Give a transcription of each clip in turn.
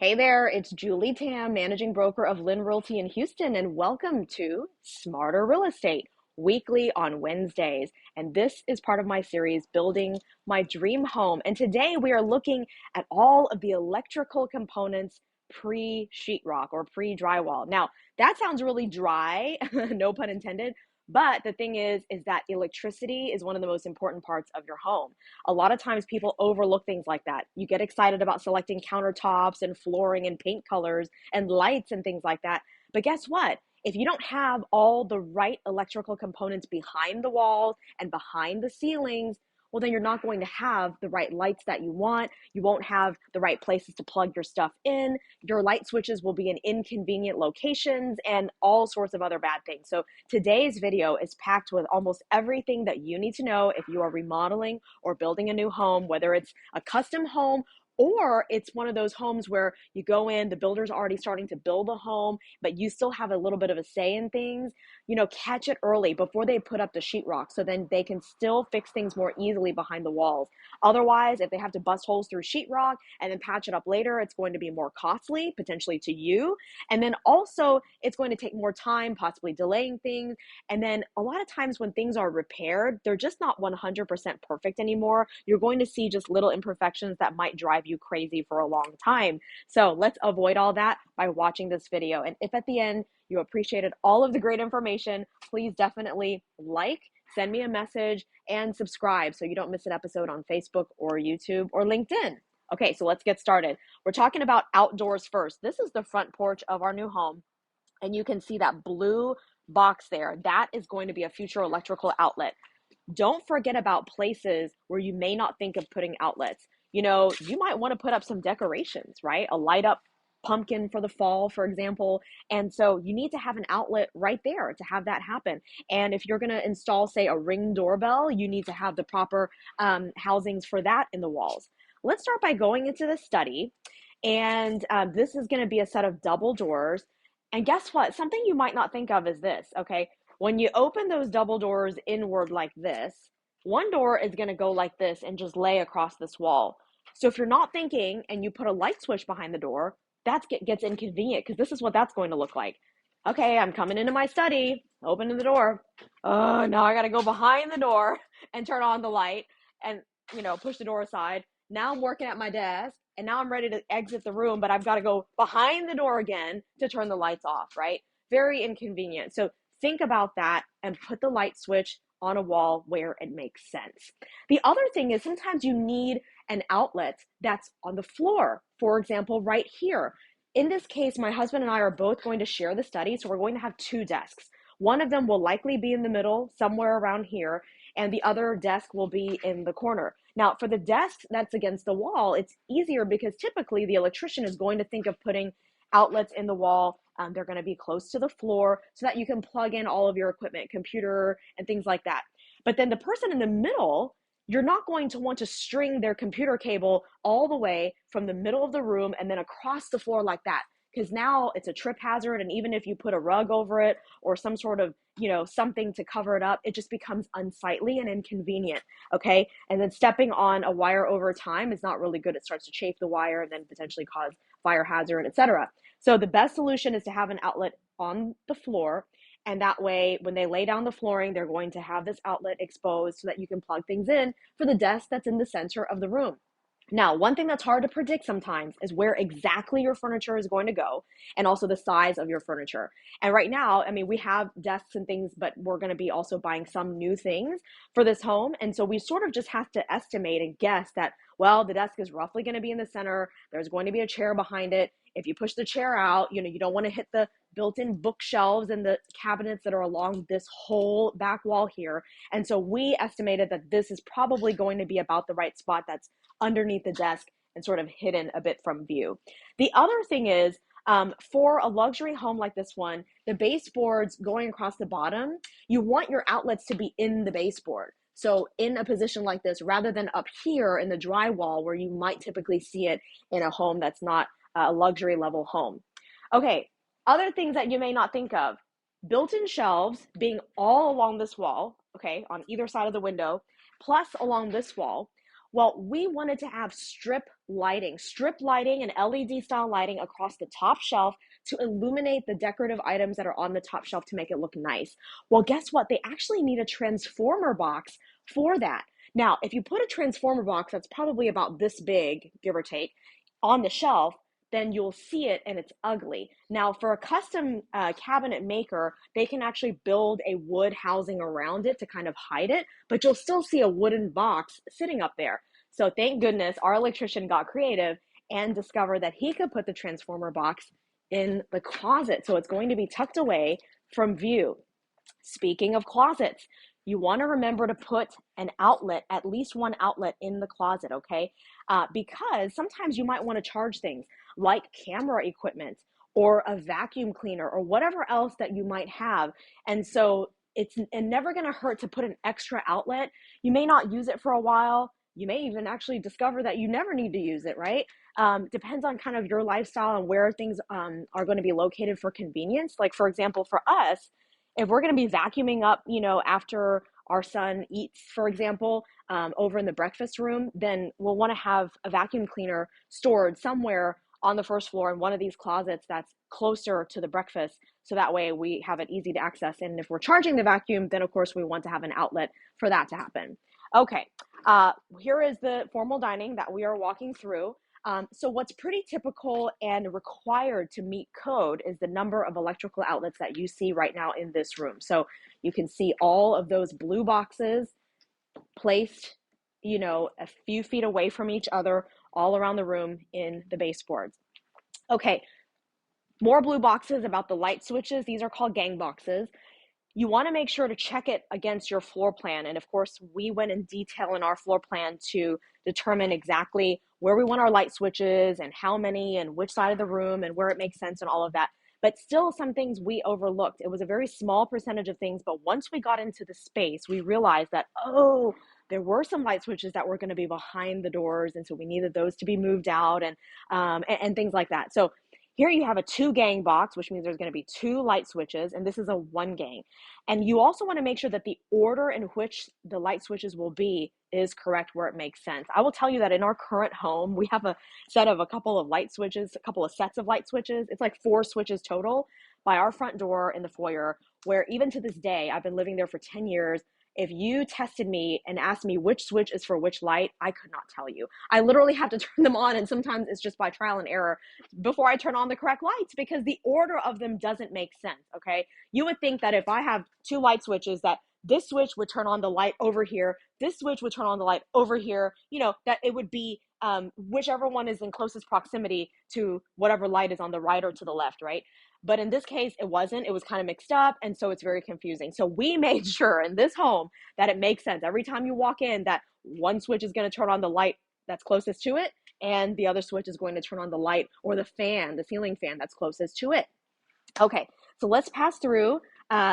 Hey there, it's Julie Tam, managing broker of LYN Realty in Houston, and welcome to Smarter Real Estate, weekly on Wednesdays. And this is part of my series, Building My Dream Home. And today we are looking at all of the electrical components pre-sheetrock or pre-drywall. Now, that sounds really dry, no pun intended. But the thing is that electricity is one of the most important parts of your home. A lot of times people overlook things like that. You get excited about selecting countertops and flooring and paint colors and lights and things like that. But guess what? If you don't have all the right electrical components behind the walls and behind the ceilings, well, then you're not going to have the right lights that you want. You won't have the right places to plug your stuff in. Your light switches will be in inconvenient locations and all sorts of other bad things. So today's video is packed with almost everything that you need to know if you are remodeling or building a new home, whether it's a custom home or it's one of those homes where you go in, the builder's already starting to build a home, but you still have a little bit of a say in things. Catch it early before they put up the sheetrock so then they can still fix things more easily behind the walls. Otherwise, if they have to bust holes through sheetrock and then patch it up later, it's going to be more costly, potentially to you. And then also, it's going to take more time, possibly delaying things. And then a lot of times when things are repaired, they're just not 100% perfect anymore. You're going to see just little imperfections that might drive you crazy for a long time. So let's avoid all that by watching this video. And if at the end you appreciated all of the great information, please definitely send me a message, and subscribe so you don't miss an episode on Facebook or YouTube or LinkedIn. Okay, so let's get started. We're talking about outdoors first. This is the front porch of our new home, and you can see that blue box there. That is going to be a future electrical outlet. Don't forget about places where you may not think of putting outlets. You might want to put up some decorations, right? A light up pumpkin for the fall, for example. And so you need to have an outlet right there to have that happen. And if you're going to install, say, a Ring doorbell, you need to have the proper housings for that in the walls. Let's start by going into the study. And this is going to be a set of double doors. And guess what? Something you might not think of is this, okay? When you open those double doors inward like this, one door is going to go like this and just lay across this wall. So if you're not thinking and you put a light switch behind the door, that gets inconvenient because this is what that's going to look like. Okay, I'm coming into my study, opening the door. Oh, now I got to go behind the door and turn on the light and, push the door aside. Now I'm working at my desk and now I'm ready to exit the room, but I've got to go behind the door again to turn the lights off, right? Very inconvenient. So think about that and put the light switch on a wall where it makes sense. The other thing is sometimes you need an outlet that's on the floor. For example, right here. In this case, my husband and I are both going to share the study, so we're going to have two desks. One of them will likely be in the middle, somewhere around here, and the other desk will be in the corner. Now, for the desk that's against the wall, it's easier because typically the electrician is going to think of putting outlets in the wall. They're going to be close to the floor so that you can plug in all of your equipment, computer, and things like that. But then the person in the middle, you're not going to want to string their computer cable all the way from the middle of the room and then across the floor like that, because now it's a trip hazard. And even if you put a rug over it or some sort of, something to cover it up, it just becomes unsightly and inconvenient. Okay. And then stepping on a wire over time is not really good. It starts to chafe the wire and then potentially cause fire hazard, etc. So the best solution is to have an outlet on the floor. And that way, when they lay down the flooring, they're going to have this outlet exposed so that you can plug things in for the desk that's in the center of the room. Now, one thing that's hard to predict sometimes is where exactly your furniture is going to go and also the size of your furniture. And right now, we have desks and things, but we're going to be also buying some new things for this home. And so we sort of just have to estimate and guess that, well, the desk is roughly going to be in the center. There's going to be a chair behind it. If you push the chair out, you don't want to hit the built-in bookshelves and the cabinets that are along this whole back wall here. And so we estimated that this is probably going to be about the right spot that's underneath the desk and sort of hidden a bit from view. The other thing is, for a luxury home like this one, the baseboards going across the bottom, you want your outlets to be in the baseboard. So in a position like this, rather than up here in the drywall where you might typically see it in a home that's not a luxury level home. Okay, other things that you may not think of, built-in shelves being all along this wall, okay, on either side of the window, plus along this wall. Well, we wanted to have strip lighting, strip lighting and LED style lighting across the top shelf to illuminate the decorative items that are on the top shelf to make it look nice. Well, guess what? They actually need a transformer box for that. Now, if you put a transformer box that's probably about this big, give or take, on the shelf, then you'll see it and it's ugly. Now, for a custom cabinet maker, they can actually build a wood housing around it to kind of hide it, but you'll still see a wooden box sitting up there. So thank goodness our electrician got creative and discovered that he could put the transformer box in the closet. So it's going to be tucked away from view. Speaking of closets, you want to remember to put an outlet, at least one outlet in the closet, okay? Because sometimes you might want to charge things like camera equipment or a vacuum cleaner or whatever else that you might have. And so it's never going to hurt to put an extra outlet. You may not use it for a while. You may even actually discover that you never need to use it, right? Depends on kind of your lifestyle and where things are going to be located for convenience. Like, for example, for us, if we're going to be vacuuming up, after our son eats, for example, over in the breakfast room, then we'll want to have a vacuum cleaner stored somewhere on the first floor in one of these closets that's closer to the breakfast. So that way we have it easy to access. And if we're charging the vacuum, then of course we want to have an outlet for that to happen. Okay, here is the formal dining that we are walking through. So what's pretty typical and required to meet code is the number of electrical outlets that you see right now in this room. So you can see all of those blue boxes placed, a few feet away from each other, all around the room in the baseboards. Okay, more blue boxes about the light switches. These are called gang boxes. You want to make sure to check it against your floor plan. And of course, we went in detail in our floor plan to determine exactly where we want our light switches and how many and which side of the room and where it makes sense and all of that. But still, some things we overlooked. It was a very small percentage of things, but once we got into the space, we realized that, there were some light switches that were going to be behind the doors, and so we needed those to be moved out and things like that. So here you have a 2-gang box, which means there's going to be 2 light switches, and this is a 1-gang. And you also want to make sure that the order in which the light switches will be is correct where it makes sense. I will tell you that in our current home, we have a set of a couple of light switches, a couple of sets of light switches. It's like 4 switches total by our front door in the foyer, where even to this day, I've been living there for 10 years. If you tested me and asked me which switch is for which light, I could not tell you. I literally have to turn them on, and sometimes it's just by trial and error before I turn on the correct lights because the order of them doesn't make sense, okay? You would think that if I have 2 light switches that this switch would turn on the light over here, this switch would turn on the light over here, that it would be whichever one is in closest proximity to whatever light is on the right or to the left, right? But in this case, it wasn't. It was kind of mixed up, and so it's very confusing. So we made sure in this home that it makes sense. Every time you walk in, that one switch is going to turn on the light that's closest to it, and the other switch is going to turn on the light or the fan, the ceiling fan that's closest to it. Okay, so let's pass through.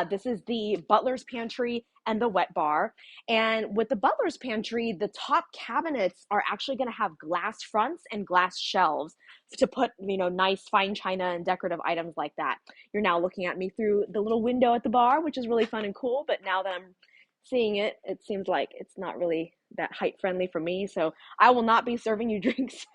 This is the butler's pantry and the wet bar. And with the butler's pantry, the top cabinets are actually going to have glass fronts and glass shelves to put, nice fine china and decorative items like that. You're now looking at me through the little window at the bar, which is really fun and cool. But now that I'm seeing it, it seems like it's not really that height friendly for me. So I will not be serving you drinks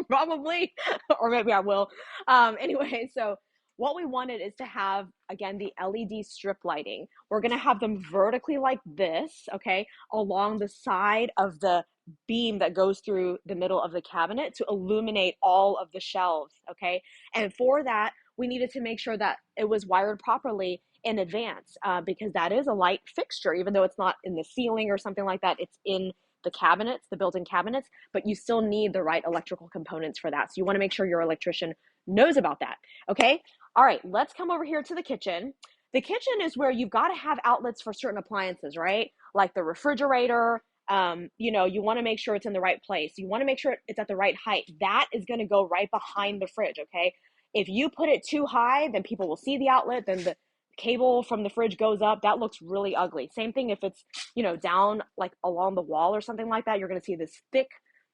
probably, or maybe I will. Anyway, so what we wanted is to have, again, the LED strip lighting. We're going to have them vertically like this, okay, along the side of the beam that goes through the middle of the cabinet to illuminate all of the shelves, okay? And for that, we needed to make sure that it was wired properly in advance because that is a light fixture, even though it's not in the ceiling or something like that. It's in the cabinets, the built-in cabinets, but you still need the right electrical components for that. So you want to make sure your electrician knows about that, okay? All right, let's come over here to the kitchen. The kitchen is where you've got to have outlets for certain appliances, right? Like the refrigerator, you want to make sure it's in the right place. You want to make sure it's at the right height. That is going to go right behind the fridge, okay? If you put it too high, then people will see the outlet, then the cable from the fridge goes up. That looks really ugly. Same thing if it's, down like along the wall or something like that. You're going to see this thick,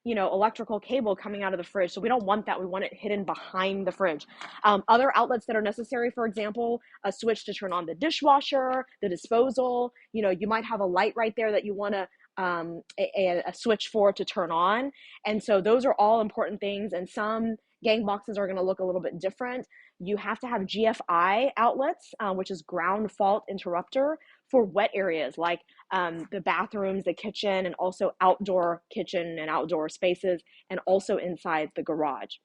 electrical cable coming out of the fridge. So we don't want that. We want it hidden behind the fridge. Other outlets that are necessary, for example, a switch to turn on the dishwasher, the disposal. You might have a light right there that you want to a switch for it to turn on. And so those are all important things. And some gang boxes are going to look a little bit different. You have to have GFI outlets, which is ground fault interrupter, for wet areas like the bathrooms, the kitchen, and also outdoor kitchen and outdoor spaces, and also inside the garage.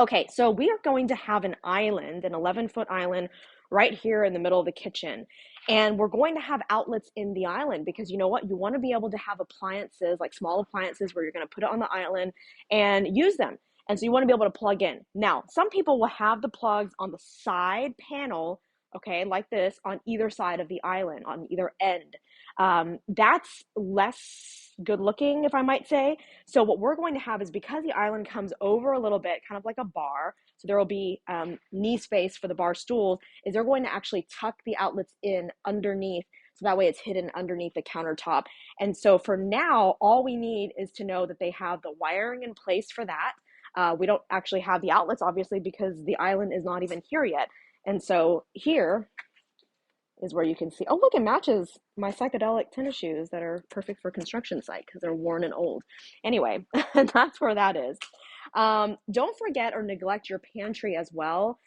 Okay, so we are going to have an island, an 11-foot island right here in the middle of the kitchen. And we're going to have outlets in the island because you know what? You want to be able to have appliances, like small appliances, where you're going to put it on the island and use them. And so you want to be able to plug in. Now, some people will have the plugs on the side panel, okay, like this, on either side of the island, on either end. That's less good looking, if I might say. So what we're going to have is, because the island comes over a little bit, kind of like a bar, so there will be knee space for the bar stools, is they're going to actually tuck the outlets in underneath, so that way it's hidden underneath the countertop. And so for now, all we need is to know that they have the wiring in place for that. We don't actually have the outlets, obviously, because the island is not even here yet. And so here is where you can see, oh, look, it matches my psychedelic tennis shoes that are perfect for construction site because they're worn and old. Anyway, that's where that is. Don't forget or neglect your pantry as well.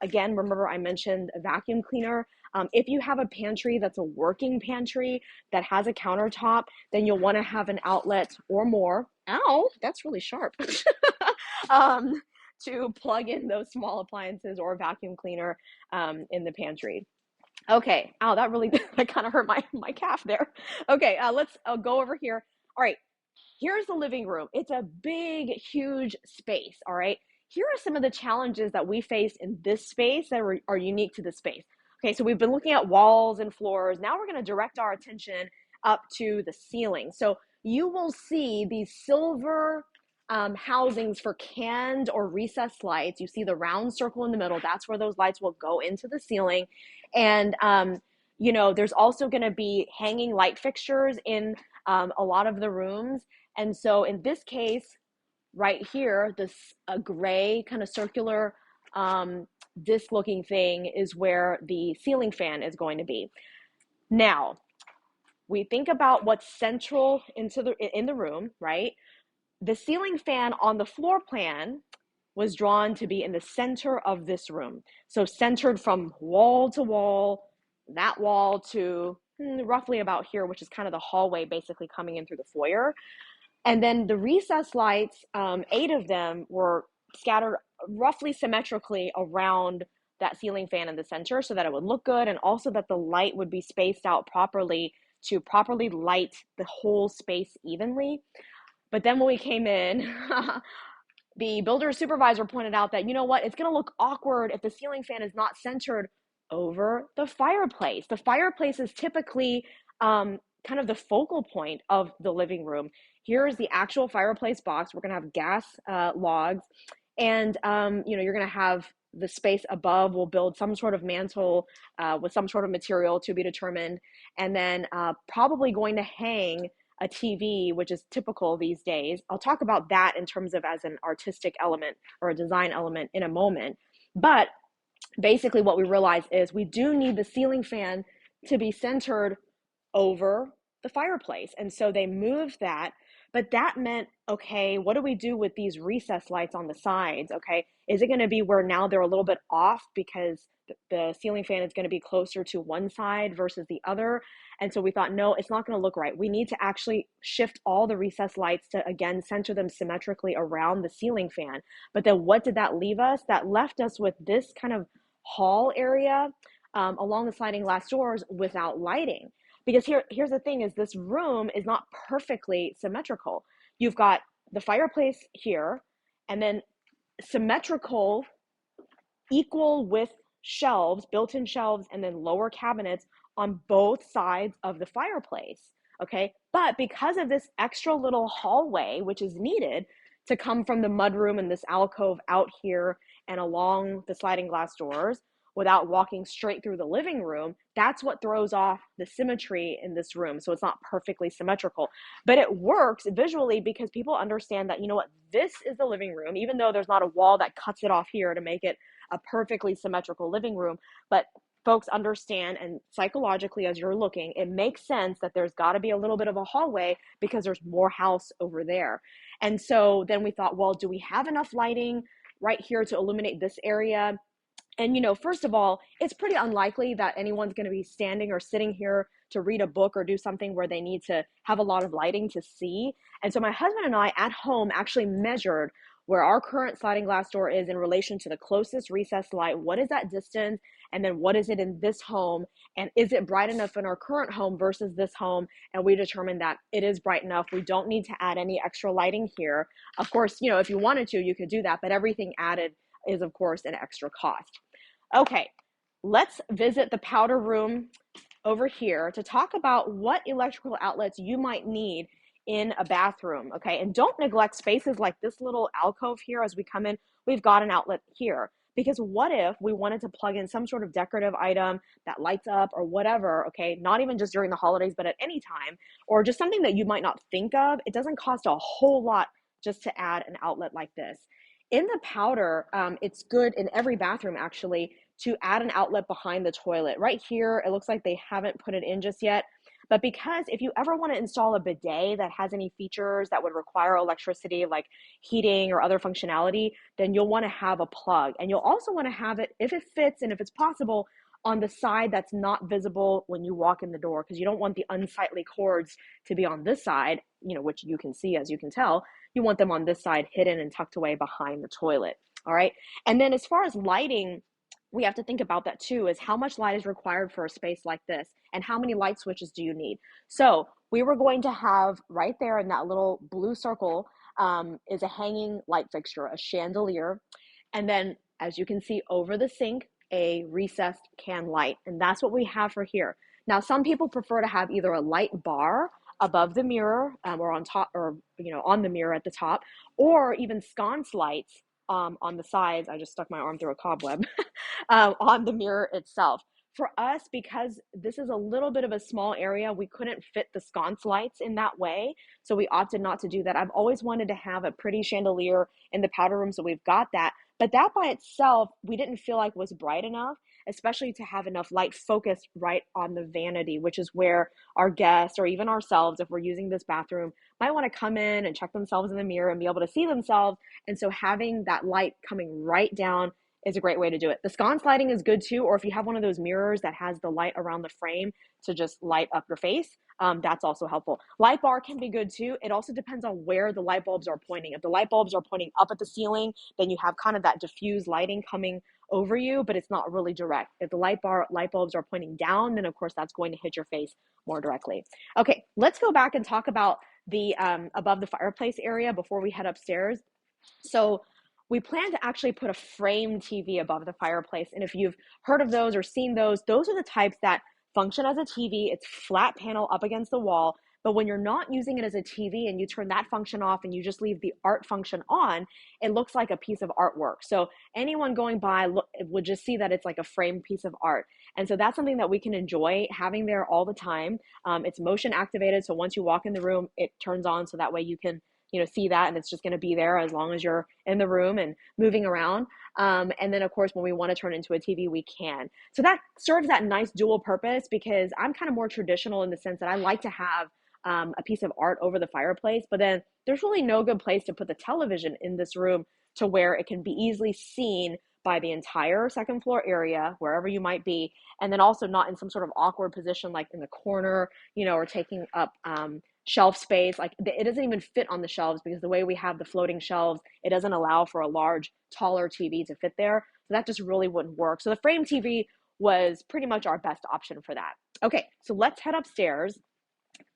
Again, remember I mentioned a vacuum cleaner. If you have a pantry that's a working pantry that has a countertop, then you'll want to have an outlet or more. Ow, that's really sharp. To plug in those small appliances or a vacuum cleaner in the pantry. Okay. Oh, that really that kind of hurt my calf there. Okay, let's go over here. All right. Here's the living room. It's a big, huge space. All right. Here are some of the challenges that we face in this space that are unique to this space. Okay, so we've been looking at walls and floors. Now we're going to direct our attention up to the ceiling. So you will see these silver housings for canned or recessed lights. You see the round circle in the middle. That's where those lights will go into the ceiling. And, you know, there's also going to be hanging light fixtures in a lot of the rooms. And so in this case, right here, this gray kind of circular disc looking thing is where the ceiling fan is going to be. Now, we think about what's central in the room, right? The ceiling fan on the floor plan was drawn to be in the center of this room. So centered from wall to wall, that wall to roughly about here, which is kind of the hallway basically coming in through the foyer. And then the recessed lights, 8 of them were scattered roughly symmetrically around that ceiling fan in the center so that it would look good, and also that the light would be spaced out properly to properly light the whole space evenly. But then when we came in, the builder supervisor pointed out that, you know what, it's going to look awkward if the ceiling fan is not centered over the fireplace. The fireplace is typically kind of the focal point of the living room. Here's the actual fireplace box. We're going to have gas logs, and you know, you're going to have the space above. We'll build some sort of mantle with some sort of material to be determined, and then probably going to hang a TV, which is typical these days. I'll talk about that in terms of as an artistic element or a design element in a moment. But basically what we realize is we do need the ceiling fan to be centered over the fireplace. And so they moved that, but that meant, okay, what do we do with these recessed lights on the sides? Okay, is it going to be where now they're a little bit off because the ceiling fan is going to be closer to one side versus the other? And so we thought, no, it's not going to look right. We need to actually shift all the recessed lights to, again, center them symmetrically around the ceiling fan. But then what did that leave us? That left us with this kind of hall area along the sliding glass doors without lighting. Because here's the thing is this room is not perfectly symmetrical. You've got the fireplace here, and then symmetrical, equal width shelves, built-in shelves, and then lower cabinets on both sides of the fireplace, okay? But because of this extra little hallway, which is needed to come from the mudroom and this alcove out here and along the sliding glass doors without walking straight through the living room, that's what throws off the symmetry in this room. So it's not perfectly symmetrical, but it works visually because people understand that, you know what, this is the living room, even though there's not a wall that cuts it off here to make it a perfectly symmetrical living room, but folks understand, and psychologically as you're looking, it makes sense that there's got to be a little bit of a hallway because there's more house over there. And so then we thought, well, do we have enough lighting right here to illuminate this area? And, first of all, it's pretty unlikely that anyone's going to be standing or sitting here to read a book or do something where they need to have a lot of lighting to see. And so my husband and I at home actually measured where our current sliding glass door is in relation to the closest recessed light. What is that distance? And then what is it in this home? And is it bright enough in our current home versus this home? And we determined that it is bright enough. We don't need to add any extra lighting here. Of course, if you wanted to, you could do that, but everything added is of course an extra cost. Okay, let's visit the powder room over here to talk about what electrical outlets you might need in a bathroom, okay? And don't neglect spaces like this little alcove here. As we come in, we've got an outlet here, because what if we wanted to plug in some sort of decorative item that lights up or whatever, okay? Not even just during the holidays, but at any time, or just something that you might not think of. It doesn't cost a whole lot just to add an outlet like this. In the powder, it's good in every bathroom actually to add an outlet behind the toilet. Right here, it looks like they haven't put it in just yet. But because if you ever want to install a bidet that has any features that would require electricity, like heating or other functionality, then you'll want to have a plug. And you'll also want to have it, if it fits and if it's possible, on the side that's not visible when you walk in the door, because you don't want the unsightly cords to be on this side, which you can see, as you can tell. You want them on this side, hidden and tucked away behind the toilet. All right. And then as far as lighting, we have to think about that too, is how much light is required for a space like this and how many light switches do you need? So we were going to have right there in that little blue circle is a hanging light fixture, a chandelier. And then as you can see over the sink, a recessed can light. And that's what we have for here. Now, some people prefer to have either a light bar above the mirror or on top, or on the mirror at the top, or even sconce lights on the sides. I just stuck my arm through a cobweb on the mirror itself. For us, because this is a little bit of a small area, we couldn't fit the sconce lights in that way, so we opted not to do that. I've always wanted to have a pretty chandelier in the powder room, so we've got that. But that by itself, we didn't feel like was bright enough, especially to have enough light focused right on the vanity, which is where our guests or even ourselves, if we're using this bathroom, might want to come in and check themselves in the mirror and be able to see themselves. And so having that light coming right down is a great way to do it. The sconce lighting is good too, or if you have one of those mirrors that has the light around the frame to just light up your face, that's also helpful. Light bar can be good too. It also depends on where the light bulbs are pointing. If the light bulbs are pointing up at the ceiling, then you have kind of that diffuse lighting coming over you, but it's not really direct. If the light bulbs are pointing down, then of course that's going to hit your face more directly. Okay, let's go back and talk about the above the fireplace area before we head upstairs. So we plan to actually put a frame TV above the fireplace. And if you've heard of those or seen those are the types that function as a TV. It's flat panel up against the wall. But when you're not using it as a TV and you turn that function off and you just leave the art function on, it looks like a piece of artwork. So anyone going by would just see that it's like a framed piece of art. And so that's something that we can enjoy having there all the time. It's motion activated. So once you walk in the room, it turns on. So that way you can see that, and it's just going to be there as long as you're in the room and moving around. And then of course, when we want to turn into a TV, we can. So that serves that nice dual purpose, because I'm kind of more traditional in the sense that I like to have a piece of art over the fireplace, but then there's really no good place to put the television in this room to where it can be easily seen by the entire second floor area, wherever you might be, and then also not in some sort of awkward position like in the corner, or taking up shelf space. Like it doesn't even fit on the shelves, because the way we have the floating shelves, it doesn't allow for a large, taller TV to fit there. So that just really wouldn't work. So the frame TV was pretty much our best option for that. Okay, so let's head upstairs.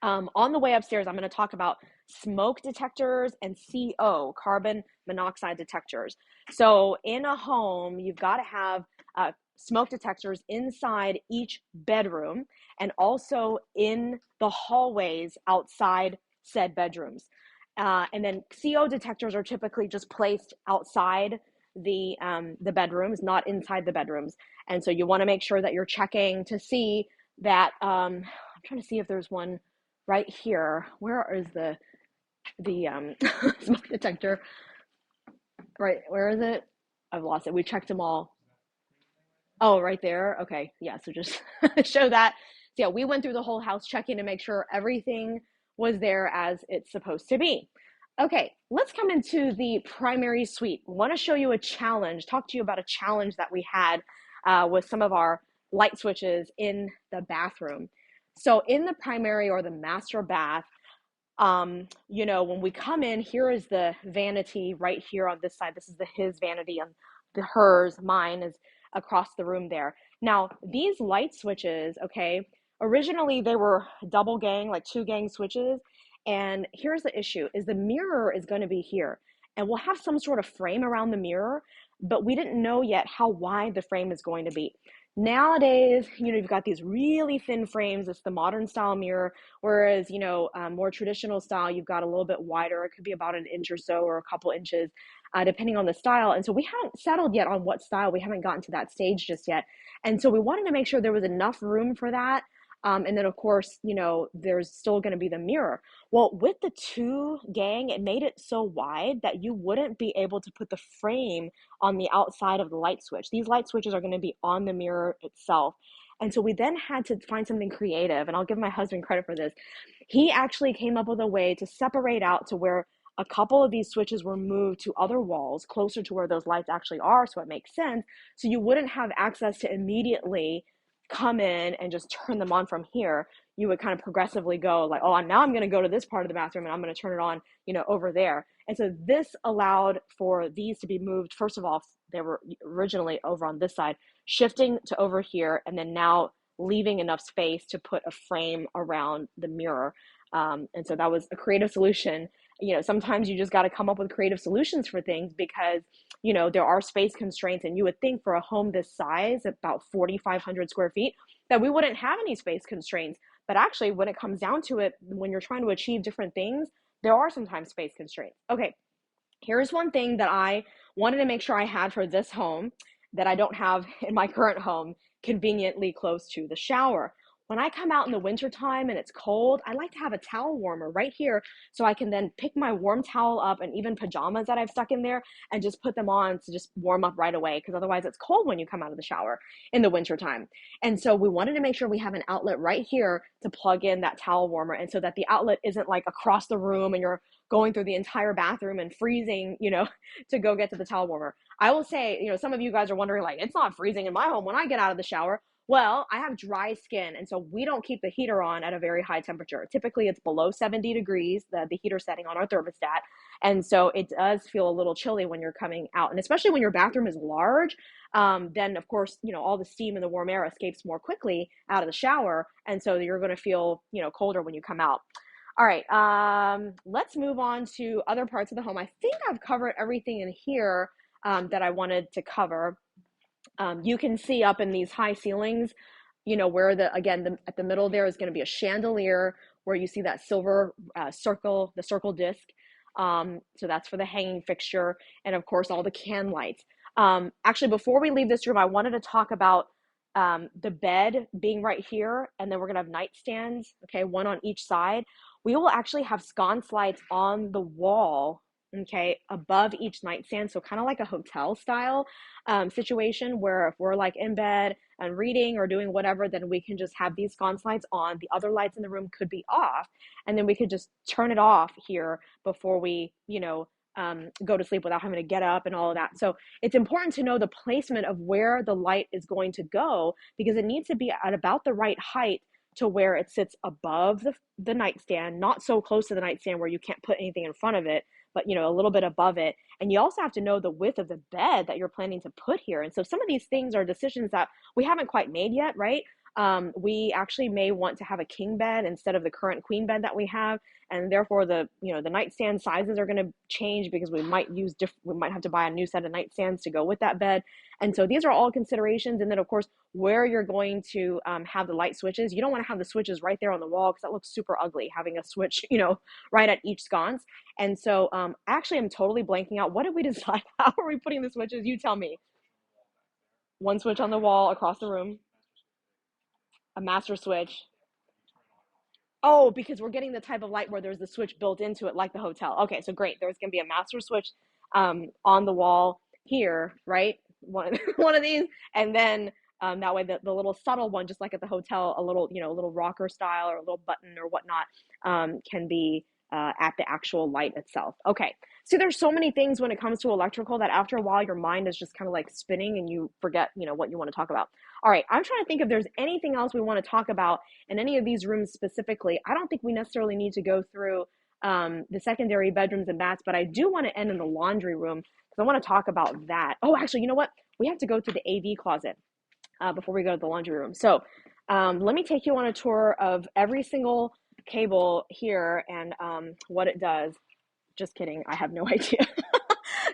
On the way upstairs, I'm going to talk about smoke detectors and CO, carbon monoxide detectors. So in a home, you've got to have smoke detectors inside each bedroom and also in the hallways outside said bedrooms. And then CO detectors are typically just placed outside the bedrooms, not inside the bedrooms. And so you want to make sure that you're checking to see that, I'm trying to see if there's one right here. Where is the smoke detector? Right, where is it? I've lost it. We checked them all. Oh, right there. Okay. Yeah. So just show that. So yeah, we went through the whole house checking to make sure everything was there as it's supposed to be. Okay, let's come into the primary suite. I want to show you a challenge, talk to you about a challenge that we had with some of our light switches in the bathroom. So in the primary or the master bath, when we come in, here is the vanity right here on this side. This is the his vanity, and the hers, mine is across the room there. Now, these light switches, okay, originally they were double gang, like two gang switches. And here's the issue is the mirror is going to be here. And we'll have some sort of frame around the mirror, but we didn't know yet how wide the frame is going to be. Nowadays, you've got these really thin frames. It's the modern style mirror. Whereas, more traditional style, you've got a little bit wider. It could be about an inch or so or a couple inches, depending on the style. And so we haven't settled yet on what style. We haven't gotten to that stage just yet. And so we wanted to make sure there was enough room for that. And then, of course, there's still going to be the mirror. Well, with the two gang, it made it so wide that you wouldn't be able to put the frame on the outside of the light switch. These light switches are going to be on the mirror itself. And so we then had to find something creative, and I'll give my husband credit for this. He actually came up with a way to separate out to where a couple of these switches were moved to other walls closer to where those lights actually are, so it makes sense. So you wouldn't have access to immediately come in and just turn them on from here. You would kind of progressively go like, oh, now I'm going to go to this part of the bathroom and I'm going to turn it on, over there. And so this allowed for these to be moved. First of all, they were originally over on this side, shifting to over here, and then now leaving enough space to put a frame around the mirror. And so that was a creative solution. Sometimes you just got to come up with creative solutions for things because, there are space constraints, and you would think for a home this size, about 4,500 square feet, that we wouldn't have any space constraints. But actually, when it comes down to it, when you're trying to achieve different things, there are sometimes space constraints. Okay, here's one thing that I wanted to make sure I had for this home that I don't have in my current home, conveniently close to the shower. When I come out in the wintertime and it's cold, I like to have a towel warmer right here so I can then pick my warm towel up, and even pajamas that I've stuck in there, and just put them on to just warm up right away, because otherwise it's cold when you come out of the shower in the wintertime. And so we wanted to make sure we have an outlet right here to plug in that towel warmer, and so that the outlet isn't like across the room and you're going through the entire bathroom and freezing, to go get to the towel warmer. I will say, some of you guys are wondering, like, it's not freezing in my home when I get out of the shower. Well, I have dry skin, and so we don't keep the heater on at a very high temperature. Typically, it's below 70 degrees, the heater setting on our thermostat. And so it does feel a little chilly when you're coming out. And especially when your bathroom is large, then, of course, all the steam and the warm air escapes more quickly out of the shower. And so you're going to feel, colder when you come out. All right, let's move on to other parts of the home. I think I've covered everything in here that I wanted to cover. You can see up in these high ceilings, where at the middle there is going to be a chandelier where you see that silver circle, the circle disc. So that's for the hanging fixture, and of course all the can lights. Actually, before we leave this room, I wanted to talk about the bed being right here, and then we're gonna have nightstands, okay, one on each side. We will actually have sconce lights on the wall, okay, above each nightstand, so kind of like a hotel style situation, where if we're like in bed and reading or doing whatever, then we can just have these sconce lights on. The other lights in the room could be off, and then we could just turn it off here before we, go to sleep without having to get up and all of that. So it's important to know the placement of where the light is going to go, because it needs to be at about the right height to where it sits above the nightstand, not so close to the nightstand where you can't put anything in front of it, but a little bit above it. And you also have to know the width of the bed that you're planning to put here. And so some of these things are decisions that we haven't quite made yet, right? We actually may want to have a king bed instead of the current queen bed that we have, and therefore the nightstand sizes are going to change, because we might have to buy a new set of nightstands to go with that bed. And so these are all considerations. And then of course, where you're going to have the light switches, you don't want to have the switches right there on the wall, because that looks super ugly, having a switch right at each sconce. And so actually I'm totally blanking out. What did we decide? How are we putting the switches? You tell me. One switch on the wall across the room, a master switch. Oh, because we're getting the type of light where there's the switch built into it, like the hotel. Okay, so great. There's going to be a master switch on the wall here, right? One, one of these, and then That way the little subtle one, just like at the hotel, a little, a little rocker style or a little button or whatnot, can be at the actual light itself. Okay, so there's so many things when it comes to electrical that after a while your mind is just kind of like spinning and you forget, what you want to talk about. All right, I'm trying to think if there's anything else we want to talk about in any of these rooms specifically. I don't think we necessarily need to go through the secondary bedrooms and baths, but I do want to end in the laundry room because I want to talk about that. Oh, actually, you know what? We have to go to the AV closet before we go to the laundry room. So let me take you on a tour of every single cable here and what it does. Just kidding. I have no idea.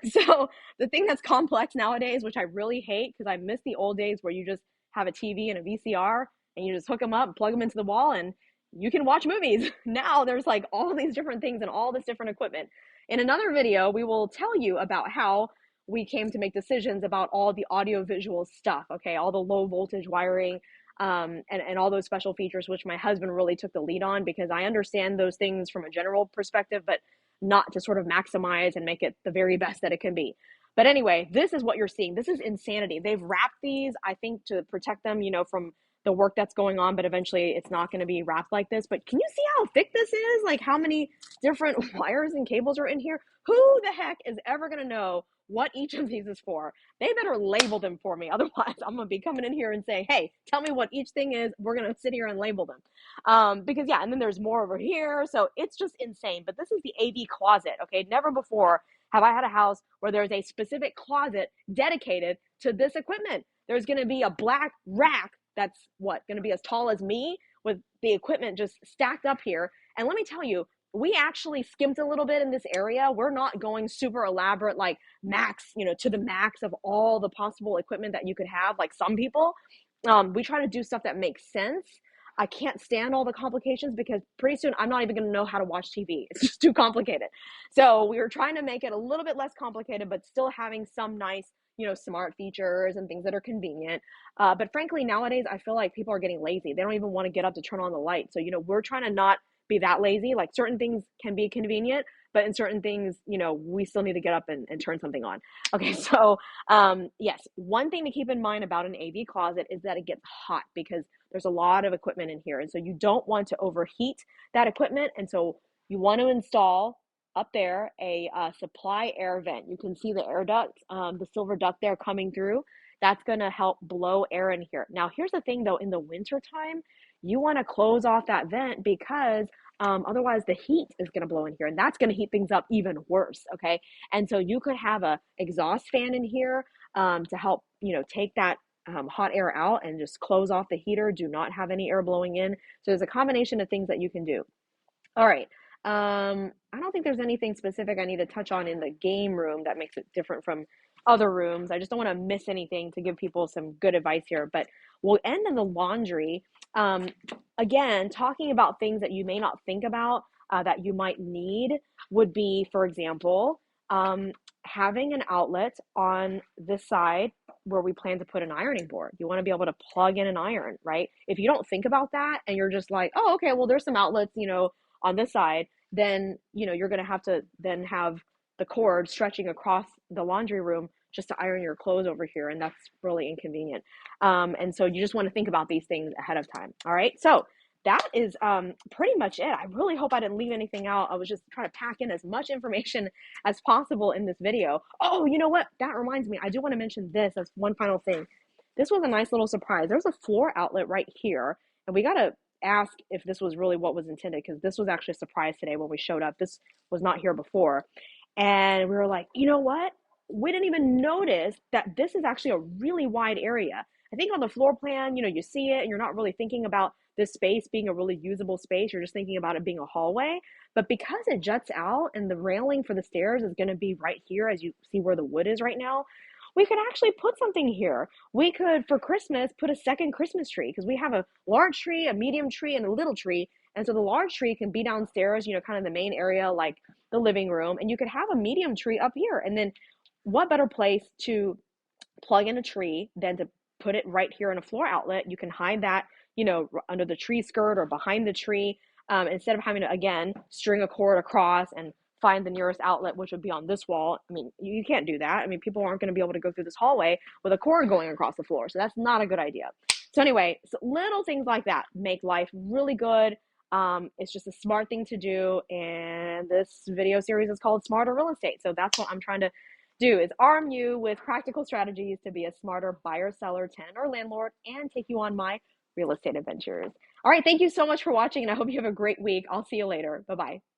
So the thing that's complex nowadays, which I really hate because I miss the old days where you just have a TV and a VCR and you just hook them up, plug them into the wall, and you can watch movies. Now there's like all these different things and all this different equipment. In another video, we will tell you about how we came to make decisions about all the audio-visual stuff, okay? All the low voltage wiring, and all those special features, which my husband really took the lead on because I understand those things from a general perspective, but not to sort of maximize and make it the very best that it can be. But anyway, this is what you're seeing. This is insanity. They've wrapped these, I think, to protect them, from the work that's going on, but eventually it's not going to be wrapped like this. But can you see how thick this is? Like how many different wires and cables are in here? Who the heck is ever going to know what each of these is for? They better label them for me. Otherwise, I'm going to be coming in here and saying, hey, tell me what each thing is. We're going to sit here and label them. Because yeah, and then there's more over here. So it's just insane. But this is the AV closet, okay? Never before have I had a house where there's a specific closet dedicated to this equipment. There's going to be a black rack that's going to be as tall as me with the equipment just stacked up here. And let me tell you, we actually skimped a little bit in this area. We're not going super elaborate, like max, to the max of all the possible equipment that you could have, like some people. We try to do stuff that makes sense. I can't stand all the complications because pretty soon I'm not even going to know how to watch TV. It's just too complicated. So we were trying to make it a little bit less complicated, but still having some nice, smart features and things that are convenient. But frankly, nowadays, I feel like people are getting lazy. They don't even want to get up to turn on the light. So, we're trying to not be that lazy. Like certain things can be convenient, but in certain things, we still need to get up and turn something on. Okay, so yes, one thing to keep in mind about an AV closet is that it gets hot because there's a lot of equipment in here. And so you don't want to overheat that equipment. And so you want to install up there a supply air vent. You can see the air duct, the silver duct there coming through. That's going to help blow air in here. Now, here's the thing though, in the winter time, you want to close off that vent because otherwise the heat is going to blow in here and that's going to heat things up even worse. Okay. And so you could have a exhaust fan in here to help, take that hot air out and just close off the heater. Do not have any air blowing in. So there's a combination of things that you can do. All right. I don't think there's anything specific I need to touch on in the game room that makes it different from other rooms. I just don't want to miss anything to give people some good advice here, but we'll end in the laundry. Again, talking about things that you may not think about that you might need would be, for example, having an outlet on this side where we plan to put an ironing board. You want to be able to plug in an iron, right? If you don't think about that and you're just like, oh, okay, well, there's some outlets, on this side, then, you're going to have to then have the cord stretching across the laundry room just to iron your clothes over here. And that's really inconvenient. And so you just want to think about these things ahead of time. All right. So that is pretty much it. I really hope I didn't leave anything out. I was just trying to pack in as much information as possible in this video. Oh, you know what? That reminds me. I do want to mention this as one final thing. This was a nice little surprise. There's a floor outlet right here. And we got to ask if this was really what was intended because this was actually a surprise today when we showed up. This was not here before. And we were like, you know what? We didn't even notice that this is actually a really wide area. I think on the floor plan, you see it and you're not really thinking about this space being a really usable space. You're just thinking about it being a hallway. But because it juts out and the railing for the stairs is going to be right here, as you see where the wood is right now, we could actually put something here. We could, for Christmas, put a second Christmas tree because we have a large tree, a medium tree, and a little tree. And so the large tree can be downstairs, kind of the main area, like the living room. And you could have a medium tree up here. And then what better place to plug in a tree than to put it right here in a floor outlet? You can hide that, under the tree skirt or behind the tree instead of having to, again, string a cord across and find the nearest outlet, which would be on this wall. I mean, you can't do that. I mean, people aren't going to be able to go through this hallway with a cord going across the floor. So that's not a good idea. So anyway, so little things like that make life really good. It's just a smart thing to do. And this video series is called Smarter Real Estate. So that's what I'm trying to do, is arm you with practical strategies to be a smarter buyer, seller, tenant, or landlord, and take you on my real estate adventures. All right, thank you so much for watching, and I hope you have a great week. I'll see you later. Bye-bye.